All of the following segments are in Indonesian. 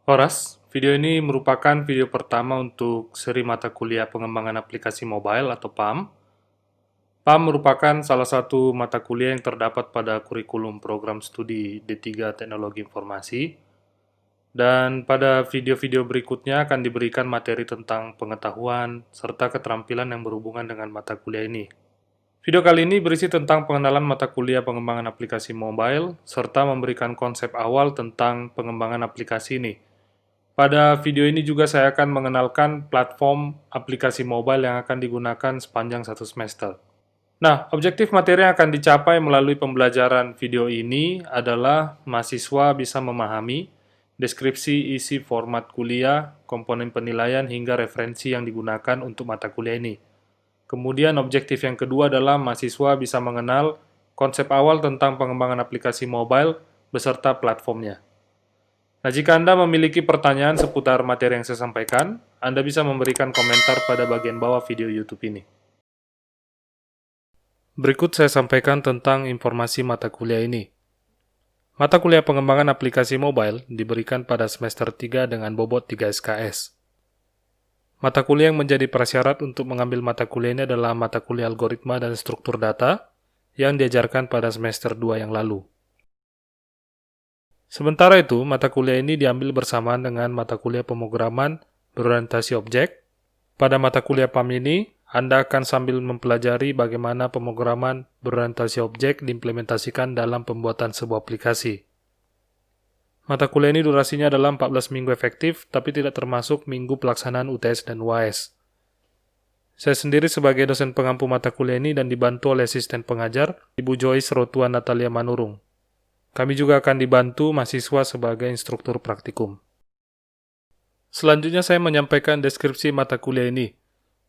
Horas, video ini merupakan video pertama untuk seri mata kuliah pengembangan aplikasi mobile atau PAM. PAM merupakan salah satu mata kuliah yang terdapat pada kurikulum program studi D3 Teknologi Informasi. Dan pada video-video berikutnya akan diberikan materi tentang pengetahuan serta keterampilan yang berhubungan dengan mata kuliah ini. Video kali ini berisi tentang pengenalan mata kuliah pengembangan aplikasi mobile, serta memberikan konsep awal tentang pengembangan aplikasi ini. Pada video ini juga saya akan mengenalkan platform aplikasi mobile yang akan digunakan sepanjang satu semester. Nah, objektif materi yang akan dicapai melalui pembelajaran video ini adalah mahasiswa bisa memahami deskripsi isi format kuliah, komponen penilaian, hingga referensi yang digunakan untuk mata kuliah ini. Kemudian objektif yang kedua adalah mahasiswa bisa mengenal konsep awal tentang pengembangan aplikasi mobile beserta platformnya. Nah, jika Anda memiliki pertanyaan seputar materi yang saya sampaikan, Anda bisa memberikan komentar pada bagian bawah video YouTube ini. Berikut saya sampaikan tentang informasi mata kuliah ini. Mata kuliah pengembangan aplikasi mobile diberikan pada semester 3 dengan bobot 3 SKS. Mata kuliah yang menjadi prasyarat untuk mengambil mata kuliah ini adalah mata kuliah algoritma dan struktur data yang diajarkan pada semester 2 yang lalu. Sementara itu, mata kuliah ini diambil bersamaan dengan mata kuliah pemrograman berorientasi objek. Pada mata kuliah PAM ini, Anda akan sambil mempelajari bagaimana pemrograman berorientasi objek diimplementasikan dalam pembuatan sebuah aplikasi. Mata kuliah ini durasinya adalah 14 minggu efektif, tapi tidak termasuk minggu pelaksanaan UTS dan UAS. Saya sendiri sebagai dosen pengampu mata kuliah ini dan dibantu oleh asisten pengajar, Ibu Joyce Rotua Natalia Manurung. Kami juga akan dibantu mahasiswa sebagai instruktur praktikum. Selanjutnya saya menyampaikan deskripsi mata kuliah ini,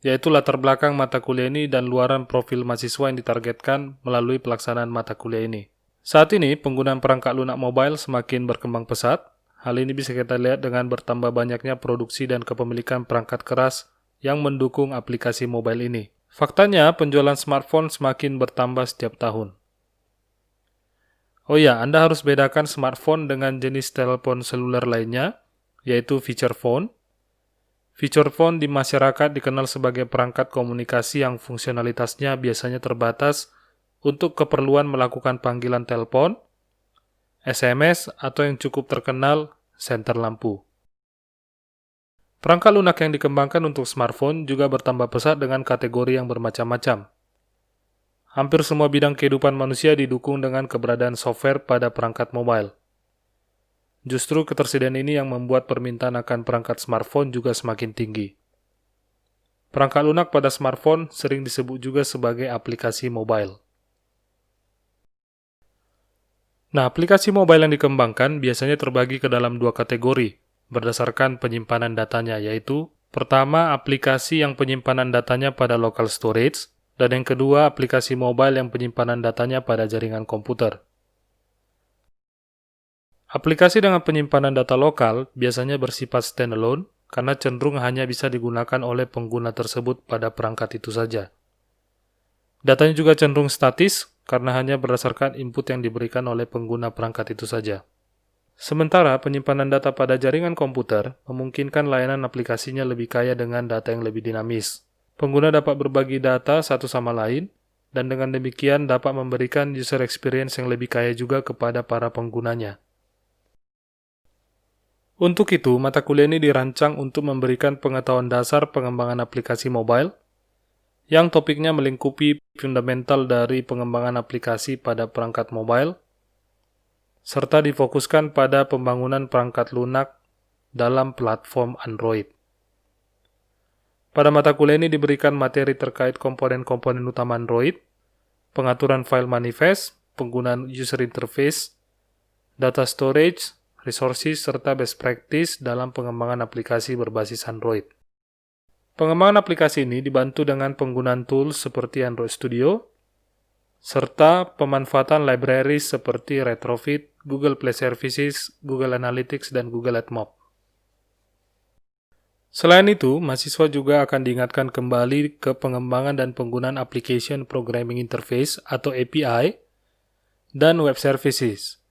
yaitu latar belakang mata kuliah ini dan luaran profil mahasiswa yang ditargetkan melalui pelaksanaan mata kuliah ini. Saat ini, penggunaan perangkat lunak mobile semakin berkembang pesat. Hal ini bisa kita lihat dengan bertambah banyaknya produksi dan kepemilikan perangkat keras yang mendukung aplikasi mobile ini. Faktanya, penjualan smartphone semakin bertambah setiap tahun. Oh ya, Anda harus bedakan smartphone dengan jenis telepon seluler lainnya, yaitu feature phone. Feature phone di masyarakat dikenal sebagai perangkat komunikasi yang fungsionalitasnya biasanya terbatas untuk keperluan melakukan panggilan telepon, SMS, atau yang cukup terkenal, senter lampu. Perangkat lunak yang dikembangkan untuk smartphone juga bertambah pesat dengan kategori yang bermacam-macam. Hampir semua bidang kehidupan manusia didukung dengan keberadaan software pada perangkat mobile. Justru ketersediaan ini yang membuat permintaan akan perangkat smartphone juga semakin tinggi. Perangkat lunak pada smartphone sering disebut juga sebagai aplikasi mobile. Nah, aplikasi mobile yang dikembangkan biasanya terbagi ke dalam dua kategori berdasarkan penyimpanan datanya, yaitu pertama, aplikasi yang penyimpanan datanya pada local storage, dan yang kedua, aplikasi mobile yang penyimpanan datanya pada jaringan komputer. Aplikasi dengan penyimpanan data lokal biasanya bersifat standalone karena cenderung hanya bisa digunakan oleh pengguna tersebut pada perangkat itu saja. Datanya juga cenderung statis karena hanya berdasarkan input yang diberikan oleh pengguna perangkat itu saja. Sementara penyimpanan data pada jaringan komputer memungkinkan layanan aplikasinya lebih kaya dengan data yang lebih dinamis. Pengguna dapat berbagi data satu sama lain, dan dengan demikian dapat memberikan user experience yang lebih kaya juga kepada para penggunanya. Untuk itu, mata kuliah ini dirancang untuk memberikan pengetahuan dasar pengembangan aplikasi mobile, yang topiknya melingkupi fundamental dari pengembangan aplikasi pada perangkat mobile, serta difokuskan pada pembangunan perangkat lunak dalam platform Android. Pada mata kuliah ini diberikan materi terkait komponen-komponen utama Android, pengaturan file manifest, penggunaan user interface, data storage, resources, serta best practice dalam pengembangan aplikasi berbasis Android. Pengembangan aplikasi ini dibantu dengan penggunaan tools seperti Android Studio, serta pemanfaatan libraries seperti Retrofit, Google Play Services, Google Analytics, dan Google AdMob. Selain itu, mahasiswa juga akan diingatkan kembali ke pengembangan dan penggunaan Application Programming Interface atau API dan Web Services.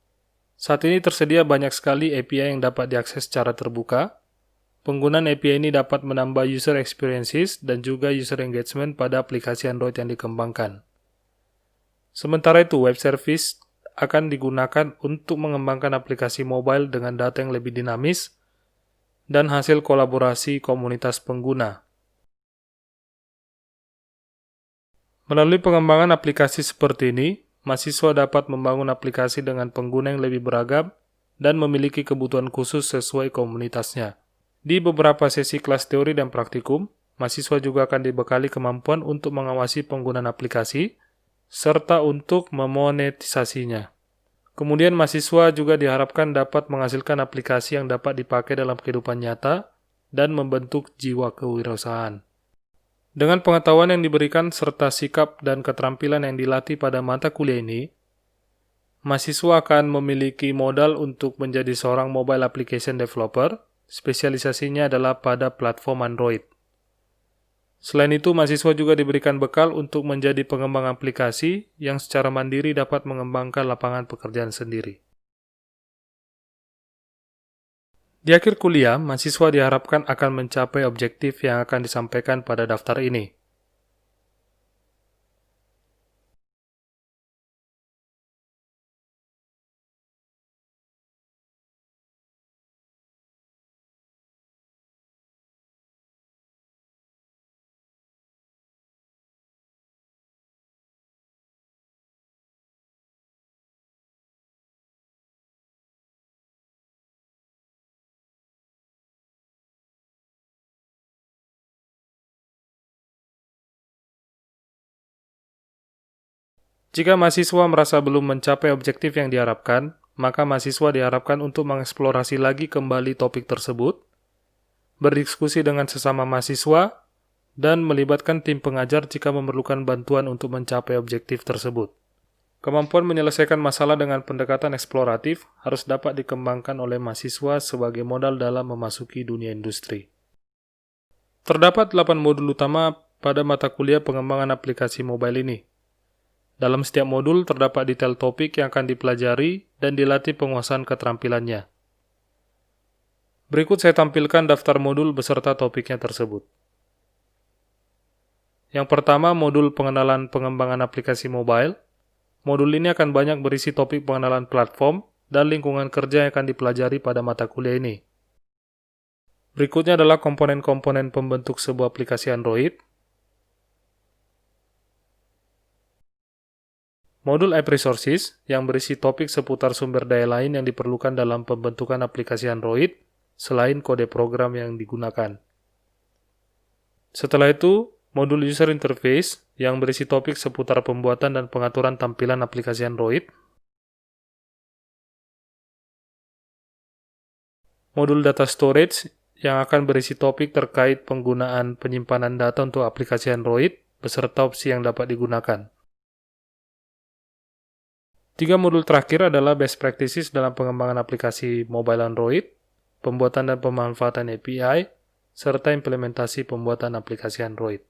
Saat ini tersedia banyak sekali API yang dapat diakses secara terbuka. Penggunaan API ini dapat menambah user experiences dan juga user engagement pada aplikasi Android yang dikembangkan. Sementara itu, web service akan digunakan untuk mengembangkan aplikasi mobile dengan data yang lebih dinamis dan hasil kolaborasi komunitas pengguna. Melalui pengembangan aplikasi seperti ini, mahasiswa dapat membangun aplikasi dengan pengguna yang lebih beragam dan memiliki kebutuhan khusus sesuai komunitasnya. Di beberapa sesi kelas teori dan praktikum, mahasiswa juga akan dibekali kemampuan untuk mengawasi penggunaan aplikasi, serta untuk memonetisasinya. Kemudian mahasiswa juga diharapkan dapat menghasilkan aplikasi yang dapat dipakai dalam kehidupan nyata dan membentuk jiwa kewirausahaan. Dengan pengetahuan yang diberikan serta sikap dan keterampilan yang dilatih pada mata kuliah ini, mahasiswa akan memiliki modal untuk menjadi seorang mobile application developer, spesialisasinya adalah pada platform Android. Selain itu, mahasiswa juga diberikan bekal untuk menjadi pengembang aplikasi yang secara mandiri dapat mengembangkan lapangan pekerjaan sendiri. Di akhir kuliah, mahasiswa diharapkan akan mencapai objektif yang akan disampaikan pada daftar ini. Jika mahasiswa merasa belum mencapai objektif yang diharapkan, maka mahasiswa diharapkan untuk mengeksplorasi lagi kembali topik tersebut, berdiskusi dengan sesama mahasiswa, dan melibatkan tim pengajar jika memerlukan bantuan untuk mencapai objektif tersebut. Kemampuan menyelesaikan masalah dengan pendekatan eksploratif harus dapat dikembangkan oleh mahasiswa sebagai modal dalam memasuki dunia industri. Terdapat 8 modul utama pada mata kuliah pengembangan aplikasi mobile ini. Dalam setiap modul terdapat detail topik yang akan dipelajari dan dilatih penguasaan keterampilannya. Berikut saya tampilkan daftar modul beserta topiknya tersebut. Yang pertama, modul pengenalan pengembangan aplikasi mobile. Modul ini akan banyak berisi topik pengenalan platform dan lingkungan kerja yang akan dipelajari pada mata kuliah ini. Berikutnya adalah komponen-komponen pembentuk sebuah aplikasi Android. Modul App Resources yang berisi topik seputar sumber daya lain yang diperlukan dalam pembentukan aplikasi Android selain kode program yang digunakan. Setelah itu, modul User Interface yang berisi topik seputar pembuatan dan pengaturan tampilan aplikasi Android. Modul Data Storage yang akan berisi topik terkait penggunaan penyimpanan data untuk aplikasi Android beserta opsi yang dapat digunakan. 3 modul terakhir adalah Best Practices dalam pengembangan aplikasi mobile Android, pembuatan dan pemanfaatan API, serta implementasi pembuatan aplikasi Android.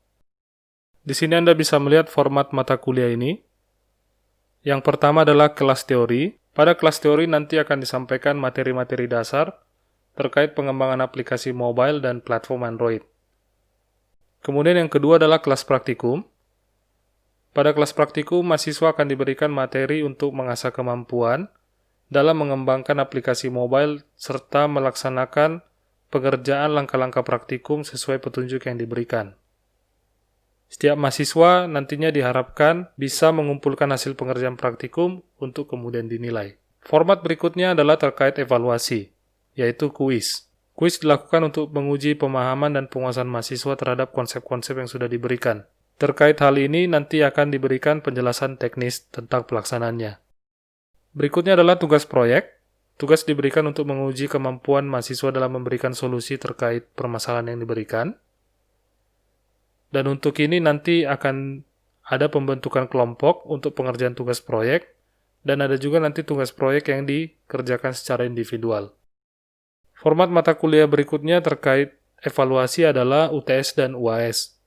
Di sini Anda bisa melihat format mata kuliah ini. Yang pertama adalah kelas teori. Pada kelas teori nanti akan disampaikan materi-materi dasar terkait pengembangan aplikasi mobile dan platform Android. Kemudian yang kedua adalah kelas praktikum. Pada kelas praktikum, mahasiswa akan diberikan materi untuk mengasah kemampuan dalam mengembangkan aplikasi mobile serta melaksanakan pengerjaan langkah-langkah praktikum sesuai petunjuk yang diberikan. Setiap mahasiswa nantinya diharapkan bisa mengumpulkan hasil pengerjaan praktikum untuk kemudian dinilai. Format berikutnya adalah terkait evaluasi, yaitu kuis. Kuis dilakukan untuk menguji pemahaman dan penguasaan mahasiswa terhadap konsep-konsep yang sudah diberikan. Terkait hal ini, nanti akan diberikan penjelasan teknis tentang pelaksanaannya. Berikutnya adalah tugas proyek. Tugas diberikan untuk menguji kemampuan mahasiswa dalam memberikan solusi terkait permasalahan yang diberikan. Dan untuk ini nanti akan ada pembentukan kelompok untuk pengerjaan tugas proyek, dan ada juga nanti tugas proyek yang dikerjakan secara individual. Format mata kuliah berikutnya terkait evaluasi adalah UTS dan UAS.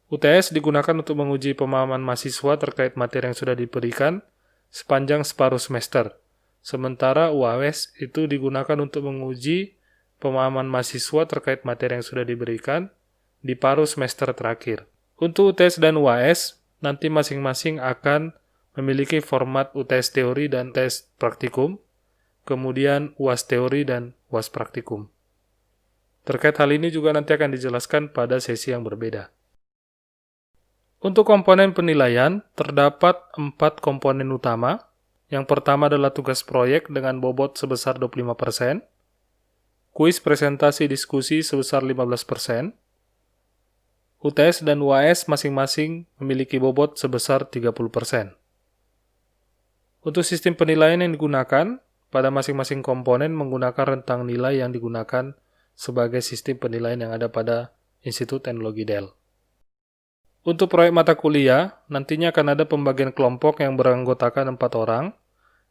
UTS digunakan untuk menguji pemahaman mahasiswa terkait materi yang sudah diberikan sepanjang separuh semester. sementara UAS itu digunakan untuk menguji pemahaman mahasiswa terkait materi yang sudah diberikan di paruh semester terakhir. Untuk UTS dan UAS, nanti masing-masing akan memiliki format UTS teori dan tes praktikum, kemudian UAS teori dan UAS praktikum. Terkait hal ini juga nanti akan dijelaskan pada sesi yang berbeda. Untuk komponen penilaian, terdapat 4 komponen utama. Yang pertama adalah tugas proyek dengan bobot sebesar 25%, kuis presentasi diskusi sebesar 15%, UTS dan UAS masing-masing memiliki bobot sebesar 30%. Untuk sistem penilaian yang digunakan, pada masing-masing komponen menggunakan rentang nilai yang digunakan sebagai sistem penilaian yang ada pada Institut Teknologi Dell. Untuk proyek mata kuliah, nantinya akan ada pembagian kelompok yang beranggotakan 4 orang.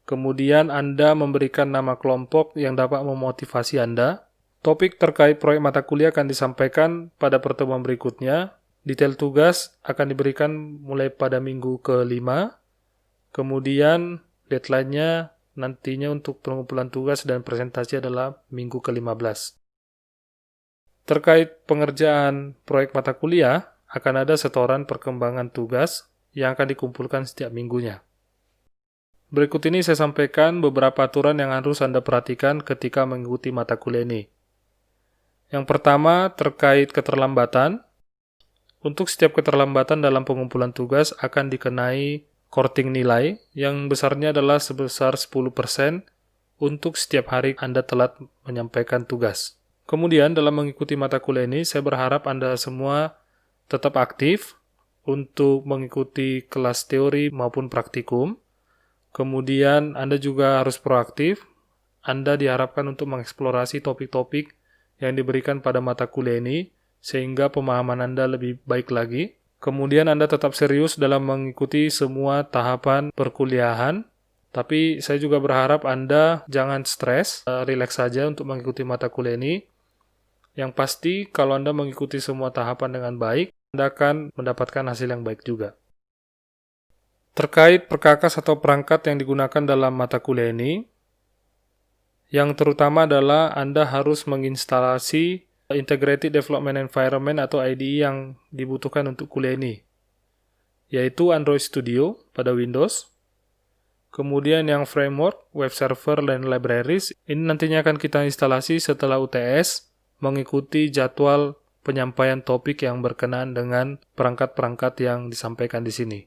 Kemudian Anda memberikan nama kelompok yang dapat memotivasi Anda. Topik terkait proyek mata kuliah akan disampaikan pada pertemuan berikutnya. Detail tugas akan diberikan mulai pada minggu ke-5. Kemudian deadline-nya nantinya untuk pengumpulan tugas dan presentasi adalah minggu ke-15. Terkait pengerjaan proyek mata kuliah, akan ada setoran perkembangan tugas yang akan dikumpulkan setiap minggunya. Berikut ini saya sampaikan beberapa aturan yang harus Anda perhatikan ketika mengikuti mata kuliah ini. Yang pertama, terkait keterlambatan. Untuk setiap keterlambatan dalam pengumpulan tugas akan dikenai korting nilai yang besarnya adalah sebesar 10% untuk setiap hari Anda telat menyampaikan tugas. Kemudian dalam mengikuti mata kuliah ini, saya berharap Anda semua tetap aktif untuk mengikuti kelas teori maupun praktikum. Kemudian Anda juga harus proaktif. Anda diharapkan untuk mengeksplorasi topik-topik yang diberikan pada mata kuliah ini, sehingga pemahaman Anda lebih baik lagi. Kemudian Anda tetap serius dalam mengikuti semua tahapan perkuliahan. Tapi saya juga berharap Anda jangan stres, rileks saja untuk mengikuti mata kuliah ini. Yang pasti, kalau Anda mengikuti semua tahapan dengan baik, Anda akan mendapatkan hasil yang baik juga. Terkait perkakas atau perangkat yang digunakan dalam mata kuliah ini, yang terutama adalah Anda harus menginstalasi Integrated Development Environment atau IDE yang dibutuhkan untuk kuliah ini, yaitu Android Studio pada Windows. Kemudian yang framework, web server, dan libraries, ini nantinya akan kita instalasi setelah UTS mengikuti jadwal penyampaian topik yang berkenaan dengan perangkat-perangkat yang disampaikan di sini.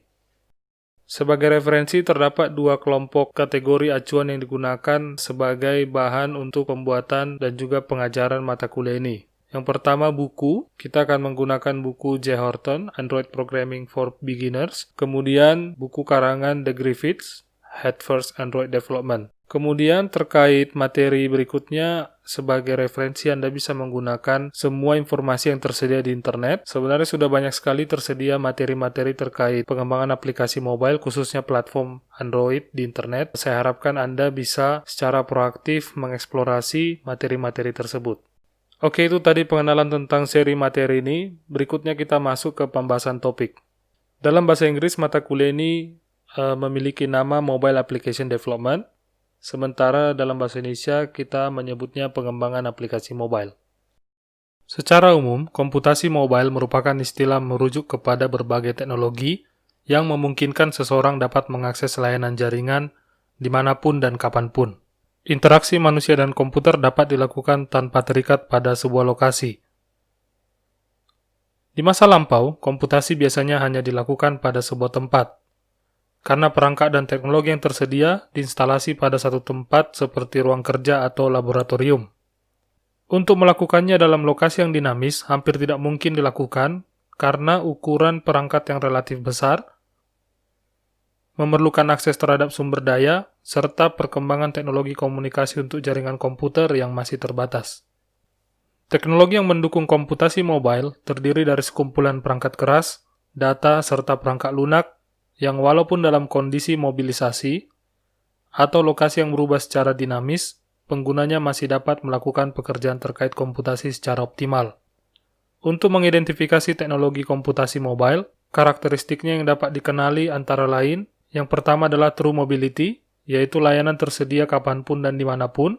Sebagai referensi, terdapat 2 kelompok kategori acuan yang digunakan sebagai bahan untuk pembuatan dan juga pengajaran mata kuliah ini. Yang pertama buku, kita akan menggunakan buku J. Horton, Android Programming for Beginners. Kemudian buku karangan The Griffiths, Head First Android Development. Kemudian terkait materi berikutnya, sebagai referensi Anda bisa menggunakan semua informasi yang tersedia di internet. Sebenarnya sudah banyak sekali tersedia materi-materi terkait pengembangan aplikasi mobile, khususnya platform Android di internet. Saya harapkan Anda bisa secara proaktif mengeksplorasi materi-materi tersebut. Oke, itu tadi pengenalan tentang seri materi ini. Berikutnya kita masuk ke pembahasan topik. Dalam bahasa Inggris, mata kuliah ini memiliki nama Mobile Application Development. Sementara dalam bahasa Indonesia kita menyebutnya pengembangan aplikasi mobile. Secara umum, komputasi mobile merupakan istilah merujuk kepada berbagai teknologi yang memungkinkan seseorang dapat mengakses layanan jaringan dimanapun dan kapanpun. Interaksi manusia dan komputer dapat dilakukan tanpa terikat pada sebuah lokasi. Di masa lampau, komputasi biasanya hanya dilakukan pada sebuah tempat. Karena perangkat dan teknologi yang tersedia diinstalasi pada satu tempat seperti ruang kerja atau laboratorium. Untuk melakukannya dalam lokasi yang dinamis hampir tidak mungkin dilakukan karena ukuran perangkat yang relatif besar, memerlukan akses terhadap sumber daya, serta perkembangan teknologi komunikasi untuk jaringan komputer yang masih terbatas. Teknologi yang mendukung komputasi mobile terdiri dari sekumpulan perangkat keras, data, serta perangkat lunak, yang walaupun dalam kondisi mobilisasi atau lokasi yang berubah secara dinamis, penggunanya masih dapat melakukan pekerjaan terkait komputasi secara optimal. Untuk mengidentifikasi teknologi komputasi mobile, karakteristiknya yang dapat dikenali antara lain, yang pertama adalah true mobility, yaitu layanan tersedia kapanpun dan dimanapun.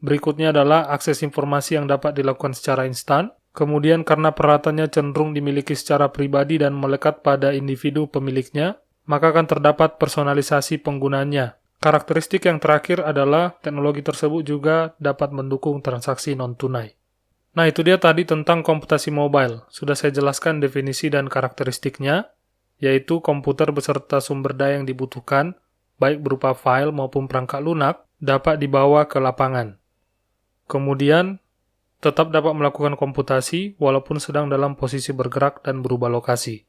Berikutnya adalah akses informasi yang dapat dilakukan secara instan. Kemudian karena peralatannya cenderung dimiliki secara pribadi dan melekat pada individu pemiliknya, maka akan terdapat personalisasi penggunanya. Karakteristik yang terakhir adalah teknologi tersebut juga dapat mendukung transaksi non-tunai. Nah, itu dia tadi tentang komputasi mobile. Sudah saya jelaskan definisi dan karakteristiknya, yaitu komputer beserta sumber daya yang dibutuhkan, baik berupa file maupun perangkat lunak, dapat dibawa ke lapangan. Kemudian, tetap dapat melakukan komputasi walaupun sedang dalam posisi bergerak dan berubah lokasi.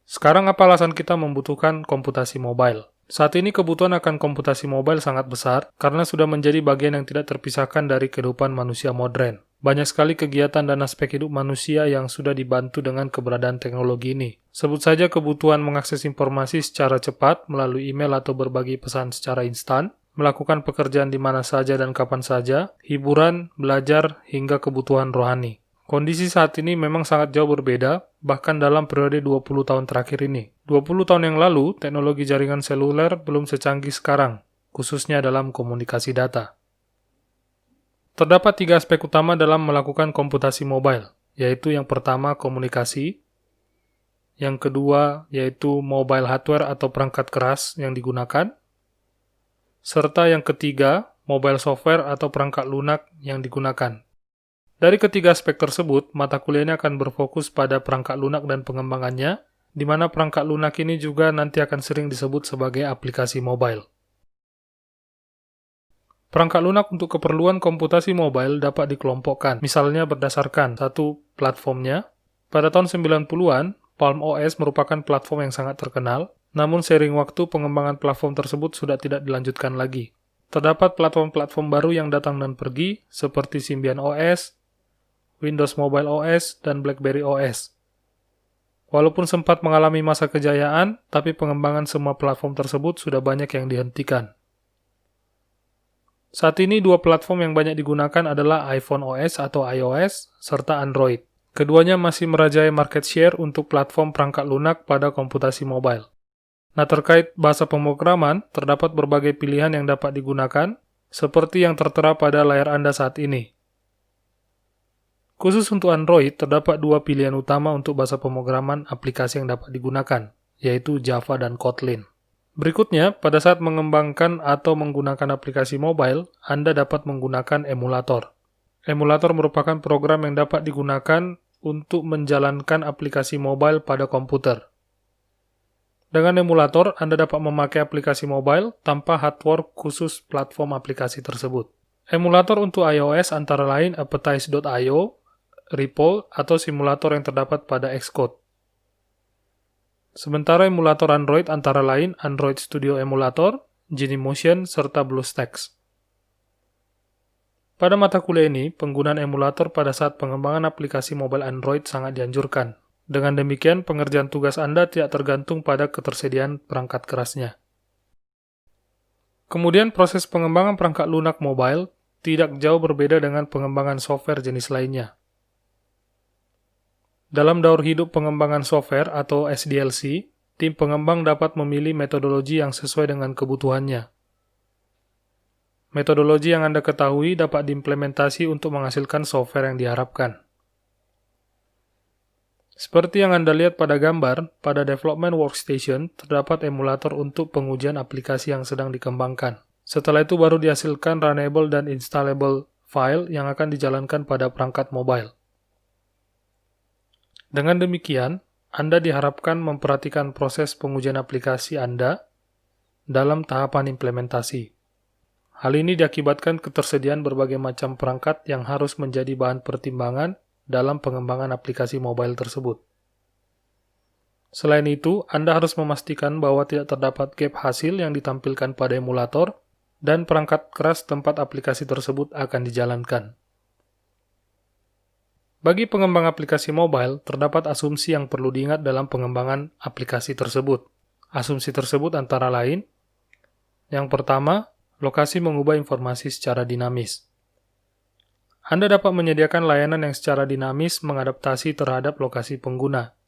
Sekarang apa alasan kita membutuhkan komputasi mobile? Saat ini kebutuhan akan komputasi mobile sangat besar karena sudah menjadi bagian yang tidak terpisahkan dari kehidupan manusia modern. Banyak sekali kegiatan dan aspek hidup manusia yang sudah dibantu dengan keberadaan teknologi ini. Sebut saja kebutuhan mengakses informasi secara cepat melalui email atau berbagi pesan secara instan, melakukan pekerjaan di mana saja dan kapan saja, hiburan, belajar, hingga kebutuhan rohani. Kondisi saat ini memang sangat jauh berbeda, bahkan dalam periode 20 tahun terakhir ini. 20 tahun yang lalu, teknologi jaringan seluler belum secanggih sekarang, khususnya dalam komunikasi data. Terdapat 3 aspek utama dalam melakukan komputasi mobile, yaitu yang pertama komunikasi, yang kedua yaitu mobile hardware atau perangkat keras yang digunakan, serta yang ketiga mobile software atau perangkat lunak yang digunakan. Dari ketiga aspek tersebut, mata kuliah ini akan berfokus pada perangkat lunak dan pengembangannya, di mana perangkat lunak ini juga nanti akan sering disebut sebagai aplikasi mobile. Perangkat lunak untuk keperluan komputasi mobile dapat dikelompokkan, misalnya berdasarkan satu platformnya. Pada tahun 90-an, Palm OS merupakan platform yang sangat terkenal, namun seiring waktu pengembangan platform tersebut sudah tidak dilanjutkan lagi. Terdapat platform-platform baru yang datang dan pergi, seperti Symbian OS, Windows Mobile OS, dan BlackBerry OS. Walaupun sempat mengalami masa kejayaan, tapi pengembangan semua platform tersebut sudah banyak yang dihentikan. Saat ini 2 platform yang banyak digunakan adalah iPhone OS atau iOS, serta Android. Keduanya masih merajai market share untuk platform perangkat lunak pada komputasi mobile. Nah, terkait bahasa pemrograman, terdapat berbagai pilihan yang dapat digunakan, seperti yang tertera pada layar Anda saat ini. Khusus untuk Android, terdapat 2 pilihan utama untuk bahasa pemrograman aplikasi yang dapat digunakan, yaitu Java dan Kotlin. Berikutnya, pada saat mengembangkan atau menggunakan aplikasi mobile, Anda dapat menggunakan emulator. Emulator merupakan program yang dapat digunakan untuk menjalankan aplikasi mobile pada komputer. Dengan emulator, Anda dapat memakai aplikasi mobile tanpa hardware khusus platform aplikasi tersebut. Emulator untuk iOS antara lain Appetize.io, Ripple, atau simulator yang terdapat pada Xcode. Sementara emulator Android antara lain Android Studio Emulator, Genymotion, serta BlueStacks. Pada mata kuliah ini, penggunaan emulator pada saat pengembangan aplikasi mobile Android sangat dianjurkan. Dengan demikian, pengerjaan tugas Anda tidak tergantung pada ketersediaan perangkat kerasnya. Kemudian, proses pengembangan perangkat lunak mobile tidak jauh berbeda dengan pengembangan software jenis lainnya. Dalam daur hidup pengembangan software atau SDLC, tim pengembang dapat memilih metodologi yang sesuai dengan kebutuhannya. Metodologi yang Anda ketahui dapat diimplementasi untuk menghasilkan software yang diharapkan. Seperti yang Anda lihat pada gambar, pada Development Workstation terdapat emulator untuk pengujian aplikasi yang sedang dikembangkan. Setelah itu baru dihasilkan runnable dan installable file yang akan dijalankan pada perangkat mobile. Dengan demikian, Anda diharapkan memperhatikan proses pengujian aplikasi Anda dalam tahapan implementasi. Hal ini diakibatkan ketersediaan berbagai macam perangkat yang harus menjadi bahan pertimbangan dalam pengembangan aplikasi mobile tersebut. Selain itu, Anda harus memastikan bahwa tidak terdapat gap hasil yang ditampilkan pada emulator dan perangkat keras tempat aplikasi tersebut akan dijalankan. Bagi pengembang aplikasi mobile, terdapat asumsi yang perlu diingat dalam pengembangan aplikasi tersebut. Asumsi tersebut antara lain, yang pertama, lokasi mengubah informasi secara dinamis. Anda dapat menyediakan layanan yang secara dinamis mengadaptasi terhadap lokasi pengguna.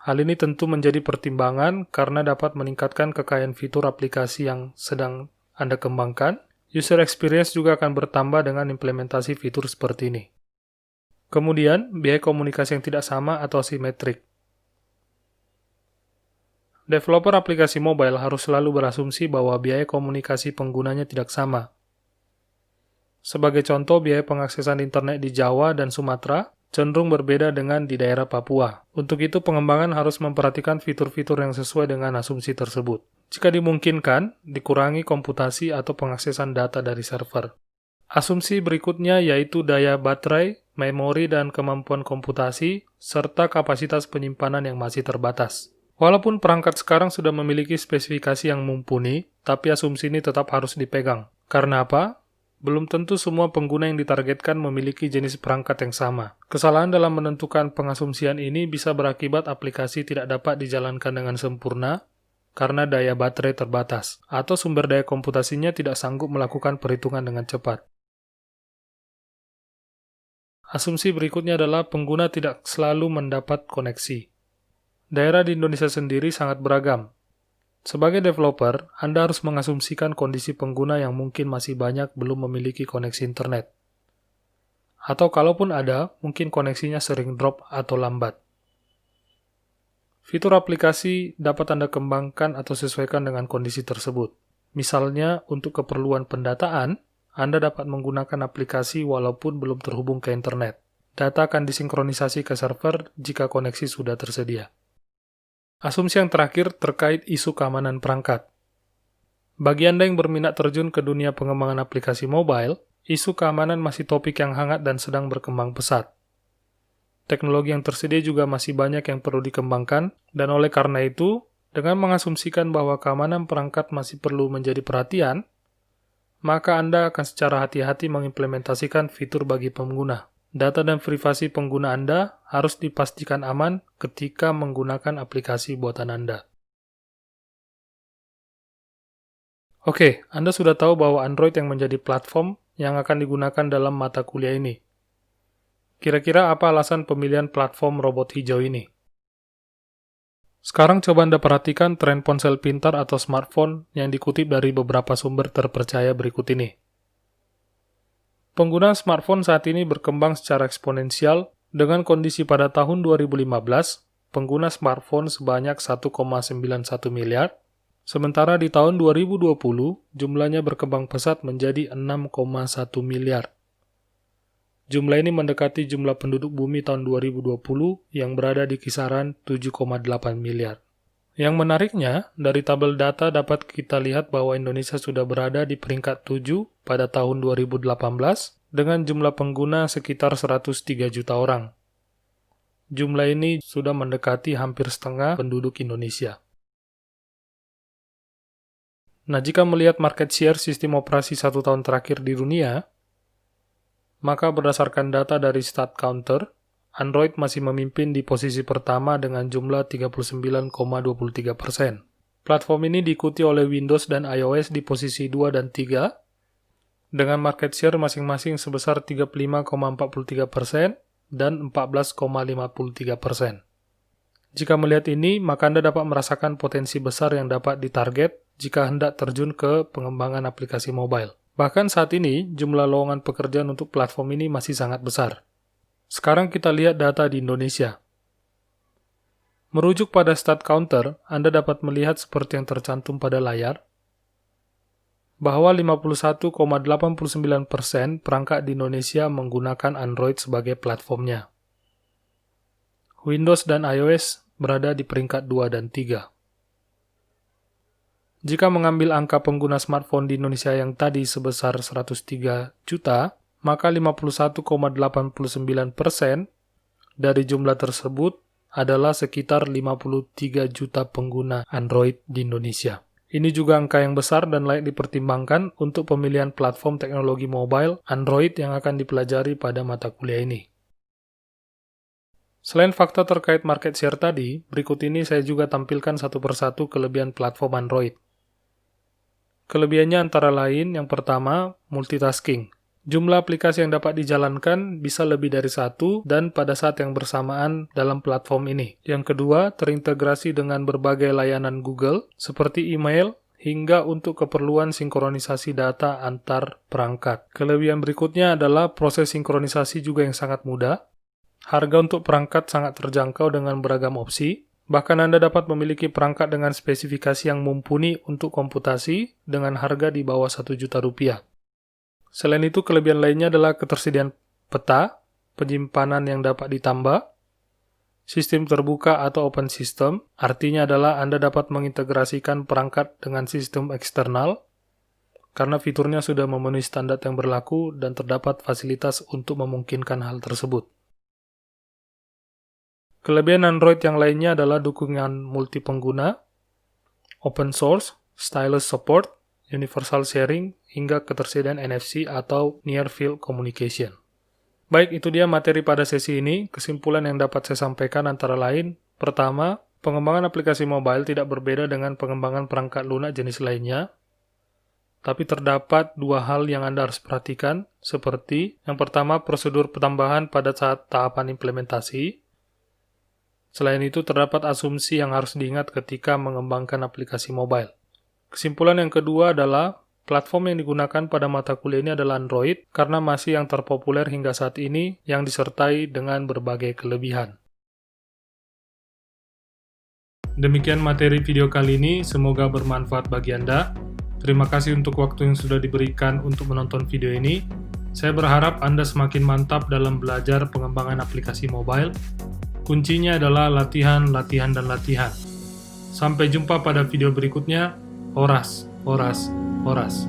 Hal ini tentu menjadi pertimbangan karena dapat meningkatkan kekayaan fitur aplikasi yang sedang Anda kembangkan. User experience juga akan bertambah dengan implementasi fitur seperti ini. Kemudian, biaya komunikasi yang tidak sama atau asimetrik. Developer aplikasi mobile harus selalu berasumsi bahwa biaya komunikasi penggunanya tidak sama. Sebagai contoh, biaya pengaksesan internet di Jawa dan Sumatera cenderung berbeda dengan di daerah Papua. Untuk itu, pengembangan harus memperhatikan fitur-fitur yang sesuai dengan asumsi tersebut. Jika dimungkinkan, dikurangi komputasi atau pengaksesan data dari server. Asumsi berikutnya yaitu daya baterai, memori, dan kemampuan komputasi, serta kapasitas penyimpanan yang masih terbatas. Walaupun perangkat sekarang sudah memiliki spesifikasi yang mumpuni, tapi asumsi ini tetap harus dipegang. Karena apa? Belum tentu semua pengguna yang ditargetkan memiliki jenis perangkat yang sama. Kesalahan dalam menentukan pengasumsian ini bisa berakibat aplikasi tidak dapat dijalankan dengan sempurna karena daya baterai terbatas, atau sumber daya komputasinya tidak sanggup melakukan perhitungan dengan cepat. Asumsi berikutnya adalah pengguna tidak selalu mendapat koneksi. Daerah di Indonesia sendiri sangat beragam. Sebagai developer, Anda harus mengasumsikan kondisi pengguna yang mungkin masih banyak belum memiliki koneksi internet. Atau kalaupun ada, mungkin koneksinya sering drop atau lambat. Fitur aplikasi dapat Anda kembangkan atau sesuaikan dengan kondisi tersebut. Misalnya, untuk keperluan pendataan, Anda dapat menggunakan aplikasi walaupun belum terhubung ke internet. Data akan disinkronisasi ke server jika koneksi sudah tersedia. Asumsi yang terakhir terkait isu keamanan perangkat. Bagi Anda yang berminat terjun ke dunia pengembangan aplikasi mobile, isu keamanan masih topik yang hangat dan sedang berkembang pesat. Teknologi yang tersedia juga masih banyak yang perlu dikembangkan, dan oleh karena itu, dengan mengasumsikan bahwa keamanan perangkat masih perlu menjadi perhatian, maka Anda akan secara hati-hati mengimplementasikan fitur bagi pengguna. Data dan privasi pengguna Anda harus dipastikan aman ketika menggunakan aplikasi buatan Anda. Oke, Anda sudah tahu bahwa Android yang menjadi platform yang akan digunakan dalam mata kuliah ini. Kira-kira apa alasan pemilihan platform robot hijau ini? Sekarang coba Anda perhatikan tren ponsel pintar atau smartphone yang dikutip dari beberapa sumber terpercaya berikut ini. Penggunaan smartphone saat ini berkembang secara eksponensial dengan kondisi pada tahun 2015, pengguna smartphone sebanyak 1,91 miliar, sementara di tahun 2020 jumlahnya berkembang pesat menjadi 6,1 miliar. Jumlah ini mendekati jumlah penduduk bumi tahun 2020 yang berada di kisaran 7,8 miliar. Yang menariknya, dari tabel data dapat kita lihat bahwa Indonesia sudah berada di peringkat 7 pada tahun 2018 dengan jumlah pengguna sekitar 103 juta orang. Jumlah ini sudah mendekati hampir setengah penduduk Indonesia. Nah, jika melihat market share sistem operasi 1 tahun terakhir di dunia, maka berdasarkan data dari StatCounter, Android masih memimpin di posisi pertama dengan jumlah 39,23%. Platform ini diikuti oleh Windows dan iOS di posisi 2 dan 3, dengan market share masing-masing sebesar 35,43% dan 14,53%. Jika melihat ini, maka Anda dapat merasakan potensi besar yang dapat ditarget jika hendak terjun ke pengembangan aplikasi mobile. Bahkan saat ini, jumlah lowongan pekerjaan untuk platform ini masih sangat besar. Sekarang kita lihat data di Indonesia. Merujuk pada StatCounter, Anda dapat melihat seperti yang tercantum pada layar, bahwa 51,89% perangkat di Indonesia menggunakan Android sebagai platformnya. Windows dan iOS berada di peringkat 2 dan 3. Jika mengambil angka pengguna smartphone di Indonesia yang tadi sebesar 103 juta, maka 51,89% dari jumlah tersebut adalah sekitar 53 juta pengguna Android di Indonesia. Ini juga angka yang besar dan layak dipertimbangkan untuk pemilihan platform teknologi mobile Android yang akan dipelajari pada mata kuliah ini. Selain fakta terkait market share tadi, berikut ini saya juga tampilkan satu persatu kelebihan platform Android. Kelebihannya antara lain, yang pertama, multitasking. Jumlah aplikasi yang dapat dijalankan bisa lebih dari satu dan pada saat yang bersamaan dalam platform ini. Yang kedua, terintegrasi dengan berbagai layanan Google seperti email hingga untuk keperluan sinkronisasi data antar perangkat. Kelebihan berikutnya adalah proses sinkronisasi juga yang sangat mudah. Harga untuk perangkat sangat terjangkau dengan beragam opsi. Bahkan Anda dapat memiliki perangkat dengan spesifikasi yang mumpuni untuk komputasi dengan harga di bawah 1 juta rupiah. Selain itu, kelebihan lainnya adalah ketersediaan peta, penyimpanan yang dapat ditambah, sistem terbuka atau open system, artinya adalah Anda dapat mengintegrasikan perangkat dengan sistem eksternal, karena fiturnya sudah memenuhi standar yang berlaku dan terdapat fasilitas untuk memungkinkan hal tersebut. Kelebihan Android yang lainnya adalah dukungan multipengguna, open source, stylus support, universal sharing, hingga ketersediaan NFC atau Near Field Communication. Baik, itu dia materi pada sesi ini. Kesimpulan yang dapat saya sampaikan antara lain, pertama, pengembangan aplikasi mobile tidak berbeda dengan pengembangan perangkat lunak jenis lainnya, tapi terdapat dua hal yang Anda harus perhatikan, seperti yang pertama, prosedur pertambahan pada saat tahapan implementasi. Selain itu, terdapat asumsi yang harus diingat ketika mengembangkan aplikasi mobile. Kesimpulan yang kedua adalah platform yang digunakan pada mata kuliah ini adalah Android karena masih yang terpopuler hingga saat ini yang disertai dengan berbagai kelebihan. Demikian materi video kali ini, semoga bermanfaat bagi Anda. Terima kasih untuk waktu yang sudah diberikan untuk menonton video ini. Saya berharap Anda semakin mantap dalam belajar pengembangan aplikasi mobile. Kuncinya adalah latihan, latihan, dan latihan. Sampai jumpa pada video berikutnya. Horas, horas, horas.